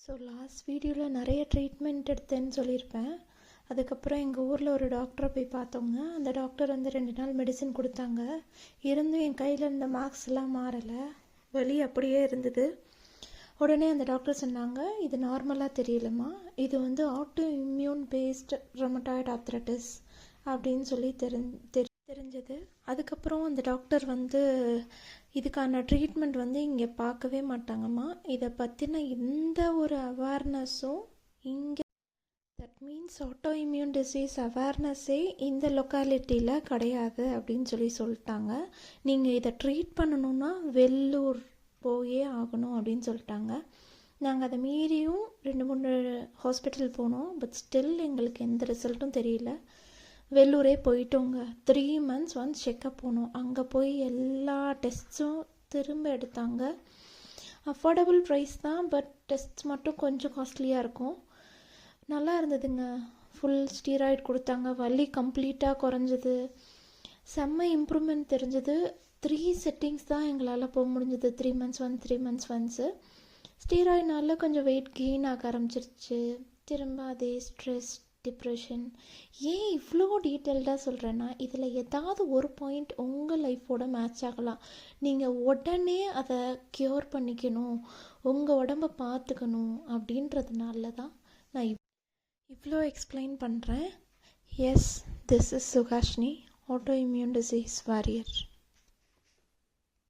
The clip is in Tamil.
ஸோ லாஸ்ட் வீடியோவில் நிறைய ட்ரீட்மெண்ட் எடுத்தேன்னு சொல்லியிருப்பேன். அதுக்கப்புறம் எங்கள் ஊரில் ஒரு டாக்டரை போய் பார்த்தோங்க. அந்த டாக்டர் வந்து 2 நாள் மெடிசன் கொடுத்தாங்க. இருந்தும் என் கையில் இருந்த மார்க்ஸ் எல்லாம் மாறலை, வலி அப்படியே இருந்தது. உடனே அந்த டாக்டர் சொன்னாங்க, இது நார்மலாக தெரியலம்மா, இது வந்து auto immune based rheumatoid arthritis அப்படின்னு சொல்லி தெரிஞ்சது. அதுக்கப்புறம் அந்த டாக்டர் வந்து இதுக்கான ட்ரீட்மெண்ட் வந்து இங்கே பார்க்கவே மாட்டாங்கம்மா. இதை பற்றின எந்த ஒரு அவேர்னஸும் இங்கே, that means auto immune disease அவேர்னஸே இந்த லொக்காலிட்டியில் கிடையாது அப்படின்னு சொல்லிட்டாங்க. நீங்கள் இதை ட்ரீட் பண்ணணுன்னா வெள்ளூர் போயே ஆகணும் அப்படின்னு சொல்லிட்டாங்க. நாங்கள் அதை மீறியும் 2-3 ஹாஸ்பிட்டல் போனோம். பட் ஸ்டில் எங்களுக்கு எந்த ரிசல்ட்டும் தெரியல. வெள்ளூரே போயிட்டோங்க. 3 months ஒன்ஸ் செக்கப் போனோம். அங்கே போய் எல்லா டெஸ்ட்ஸும் திரும்ப எடுத்தாங்க. அஃபோர்டபுள் ப்ரைஸ் தான், பட் டெஸ்ட்ஸ் மட்டும் கொஞ்சம் காஸ்ட்லியாக இருக்கும். நல்லா இருந்ததுங்க. ஃபுல் ஸ்டீராய்டு கொடுத்தாங்க. வலி கம்ப்ளீட்டாக குறைஞ்சது. செம்ம இம்ப்ரூவ்மெண்ட் தெரிஞ்சது. 3 செட்டிங்ஸ் தான் எங்களால் போக முடிஞ்சது. 3 months ஒன்ஸ் 3 months ஒன்ஸு. ஸ்டீராய்டுனால கொஞ்சம் வெயிட் கெயின் ஆக ஆரம்பிச்சிருச்சு. திரும்ப அதே ஸ்ட்ரெஸ், டிப்ரெஷன். ஏன் இவ்வளோ டீட்டெயில்டாக சொல்கிறேன்னா, இதில் ஏதாவது ஒரு பாயிண்ட் உங்கள் லைஃபோட மேட்ச் ஆகலாம். நீங்கள் உடனே அதை க்யூர் பண்ணிக்கணும், உங்கள் உடம்பை பார்த்துக்கணும் அப்படின்றதுனால தான் நான் இவ்வளோ எக்ஸ்பிளைன் பண்ணுறேன். Yes, this is Suhasini, auto immune disease warrior.